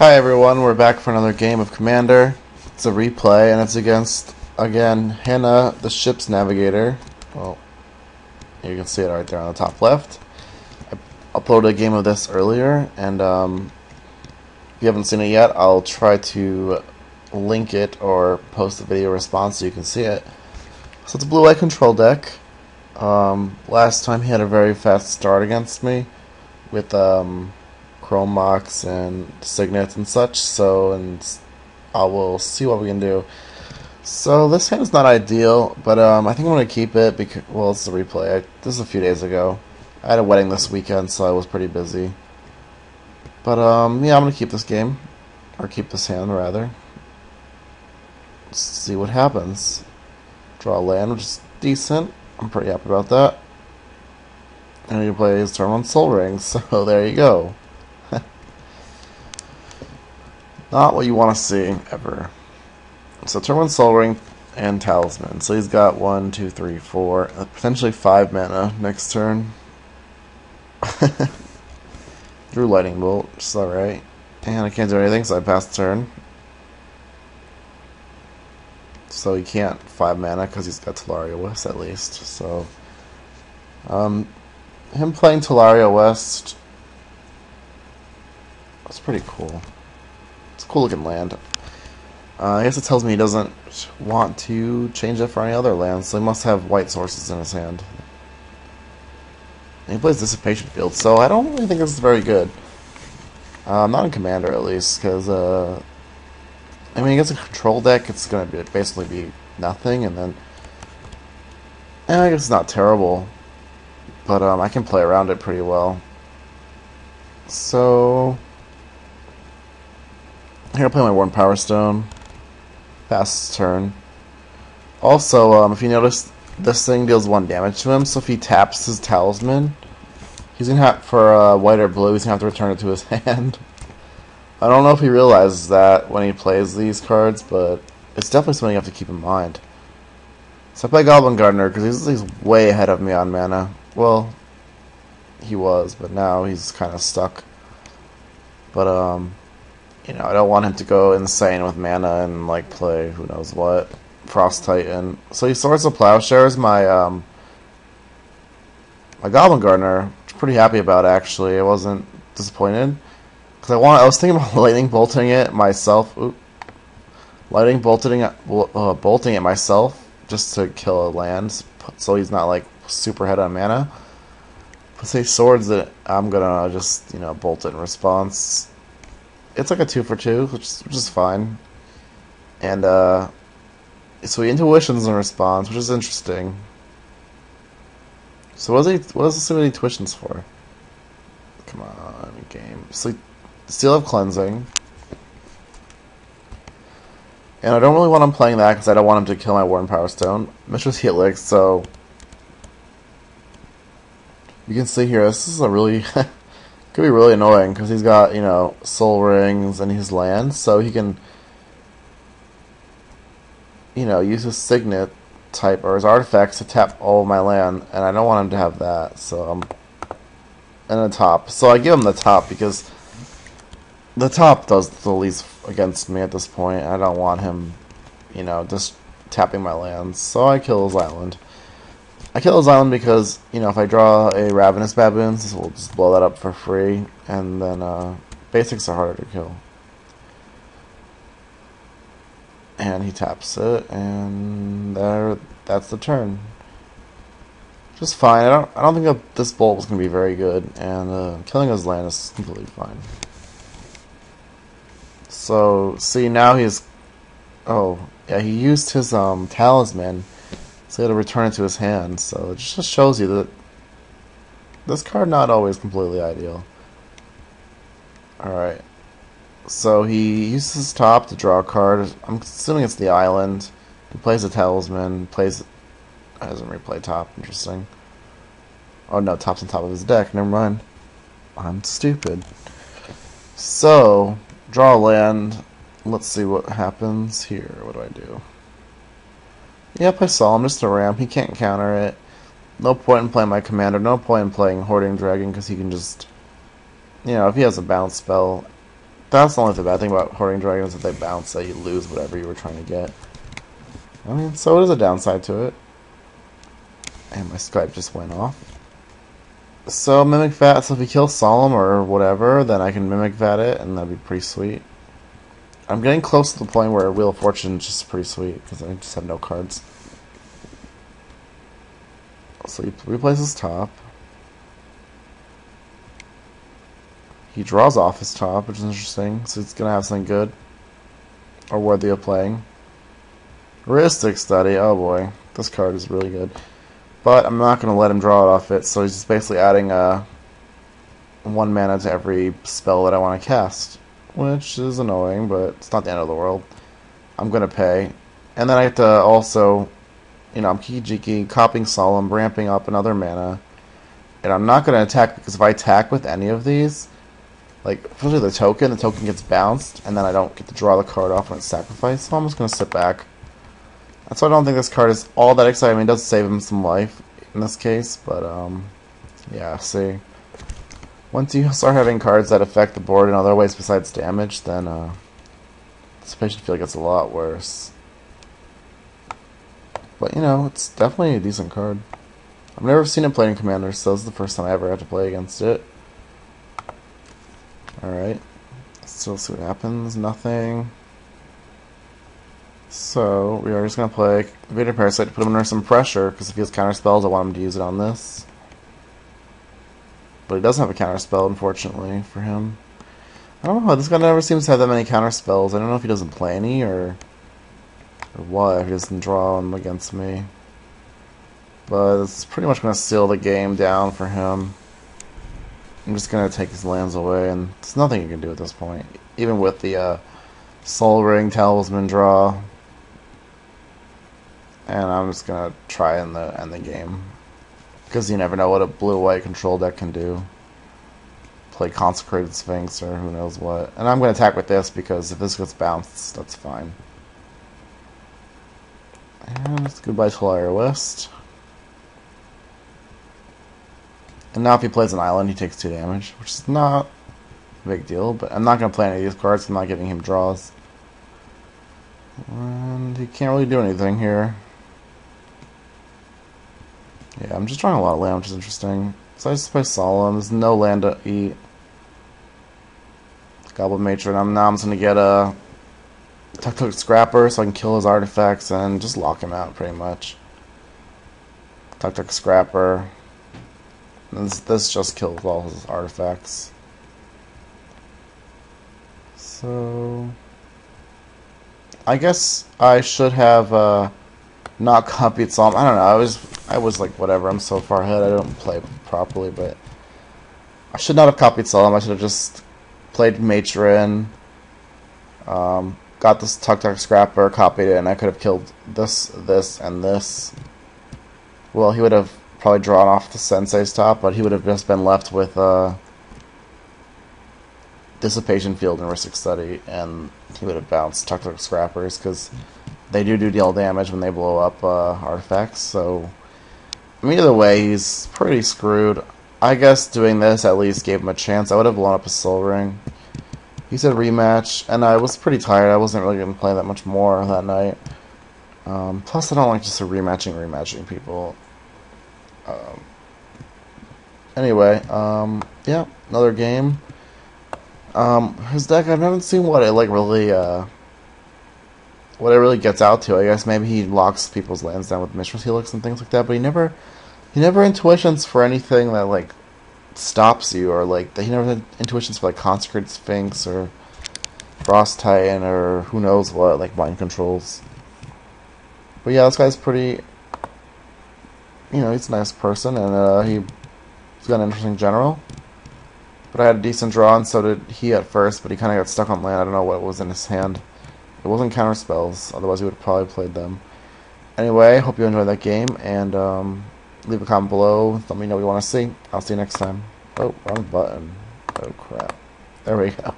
Hi everyone, we're back for another game of Commander. It's a replay, and it's against, again, Hanna, the ship's navigator. Well, you can see it right there on the top left. I uploaded a game of this earlier, and if you haven't seen it yet, I'll try to link it or post a video response so you can see it. So it's a blue-white control deck. Last time he had a very fast start against me with Chrome Mox and Signets and such, and I will see what we can do. So this hand is not ideal, but I think I'm going to keep it because, well, it's a replay. This is a few days ago. I had a wedding this weekend, so I was pretty busy. But yeah, I'm going to keep this game, or keep this hand rather. Let's see what happens. Draw a land, which is decent. I'm pretty happy about that. And he plays turn on Soul Ring, so there you go. Not what you want to see, ever. So turn 1 Soul Ring and Talisman. So he's got 1, 2, 3, 4, potentially 5 mana next turn. Drew Lightning Bolt, which is alright. And I can't do anything, so I pass the turn. So he can't 5 mana because he's got Tolaria West at least. So him playing Tolaria West, that's pretty cool. It's a cool looking land. I guess it tells me he doesn't want to change it for any other lands, so he must have white sources in his hand. And he plays Dissipation Field, so I don't really think this is very good. Not in Commander, at least, because I mean, against a control deck, it's going to basically be nothing, and then I guess it's not terrible, but I can play around it pretty well. So here, I'll play my Worn Power Stone. Pass turn. Also, if you notice, this thing deals 1 damage to him, so if he taps his Talisman, he's going to have, for white or blue, he's going to have to return it to his hand. I don't know if he realizes that when he plays these cards, but it's definitely something you have to keep in mind. So I play Goblin Gardener, because he's way ahead of me on mana. Well, he was, but now he's kind of stuck. But, you know, I don't want him to go insane with mana and, like, play who knows what. Frost Titan. So he Swords of Plowshares my, my Goblin Gardener, which I'm pretty happy about, actually. I wasn't disappointed. Because I was thinking about lightning bolting it myself. Oop. Lightning bolting it myself just to kill a land, so he's not, like, super ahead on mana. But say Swords that I'm gonna just, you know, bolt it in response. It's like a 2 for 2, which is fine. And so he intuitions in response, which is interesting. So what does he intuitions for? Come on, game. So Seal of Cleansing. And I don't really want him playing that because I don't want him to kill my Worn Power Stone. Mishra's Helix, so you can see here, this is a really could be really annoying because he's got, you know, Soul Rings and his lands, so he can, you know, use his Signet type or his artifacts to tap all of my land, and I don't want him to have that, so I'm in the top. So I give him the top because the top does the least against me at this point. I don't want him, you know, just tapping my lands, so I kill his island. I kill his island because, you know, if I draw a Ravenous Baboons, this will just blow that up for free, and then basics are harder to kill. And he taps it, and that's the turn. Just fine. I don't think that this bolt was going to be very good, and killing his land is completely fine. So, see, now he's... Oh, yeah, he used his Talisman, so he had to return it to his hand, so it just shows you that this card not always completely ideal. Alright. So he uses his top to draw a card. I'm assuming it's the island. He plays a Talisman, doesn't replay top, interesting. Oh no, top's on top of his deck, never mind. I'm stupid. So, draw a land. Let's see what happens here. What do I do? Yep, I saw him, just a ramp. He can't counter it. No point in playing my commander. No point in playing Hoarding Dragon because he can just, you know, if he has a bounce spell, That's the only bad thing about hoarding dragons, that they bounce, that you lose whatever you were trying to get. I mean, so it is a downside to it. And my Skype just went off. So, Mimic Vat, so if you kill Solemn or whatever, then I can Mimic Vat it, and that'd be pretty sweet. I'm getting close to the point where Wheel of Fortune is just pretty sweet, because I just have no cards. So he replaces top. He draws off his top, which is interesting, so he's going to have something good. Or worthy of playing. Heuristic Study, oh boy. This card is really good. But I'm not going to let him draw it off it, so he's just basically adding 1 mana to every spell that I want to cast. Which is annoying, but it's not the end of the world. I'm going to pay. And then I have to also, you know, I'm Kiki-Jiki, copying Solemn, ramping up another mana. And I'm not going to attack, because if I attack with any of these, like, especially the token gets bounced, and then I don't get to draw the card off when it's sacrificed, so I'm just going to sit back. That's why I don't think this card is all that exciting. I mean, it does save him some life in this case, but, yeah, see. Once you start having cards that affect the board in other ways besides damage, then, dissipation feel gets a lot worse. But, you know, it's definitely a decent card. I've never seen it played in Commander, so this is the first time I ever had to play against it. Alright. Still see what happens. Nothing. So, we are just going to play Navigator Parasite to put him under some pressure, because if he has counter spells, I want him to use it on this. But he doesn't have a counter spell, unfortunately, for him. I don't know, this guy never seems to have that many counter spells. I don't know if he doesn't play any, or what, if he doesn't draw them against me. But it's pretty much going to seal the game down for him. I'm just going to take his lands away, and there's nothing you can do at this point. Even with the Soul Ring Talisman draw. And I'm just going to try and end the game. Because you never know what a blue-white control deck can do. Play Consecrated Sphinx or who knows what. And I'm going to attack with this, because if this gets bounced, that's fine. And it's goodbye to our list. And now if he plays an island, he takes 2 damage, which is not a big deal, but I'm not going to play any of these cards, I'm not giving him draws. And he can't really do anything here. Yeah, I'm just drawing a lot of land, which is interesting. So I just play Solemn, there's no land to eat. Goblin Matron, now I'm just going to get a Tuk-Tuk Scrapper so I can kill his artifacts and just lock him out, pretty much. Tuk-Tuk Scrapper. This just kills all his artifacts. So I guess I should have not copied Solemn. I don't know. I was like, whatever. I'm so far ahead. I don't play properly, but I should not have copied Solemn. I should have just played Matron. Got this Tuk-Tuk Scrapper, copied it, and I could have killed this, and this. Well, he would have probably drawn off the Sensei's top, but he would have just been left with Dissipation Field and Heuristic Study, and he would have bounced Tuk-Tuk Scrappers, because they do deal damage when they blow up artifacts, so I mean, either way, he's pretty screwed. I guess doing this at least gave him a chance. I would have blown up his Soul Ring. He said rematch, and I was pretty tired. I wasn't really going to play that much more that night. Plus, I don't like just rematching people. Anyway, yeah, another game. His deck, I haven't seen what it really gets out to. I guess maybe he locks people's lands down with Mistress Helix and things like that, but he never intuitions for anything that like stops you, or like he never had intuitions for like Consecrated Sphinx or Frost Titan or who knows what, like mind controls. But yeah, this guy's pretty, you know, he's a nice person, and he's got an interesting general. But I had a decent draw, and so did he at first, but he kind of got stuck on land. I don't know what was in his hand. It wasn't counter spells, otherwise he would have probably played them. Anyway, hope you enjoyed that game, and leave a comment below. Let me know what you want to see. I'll see you next time. Oh, wrong button. Oh, crap. There we go.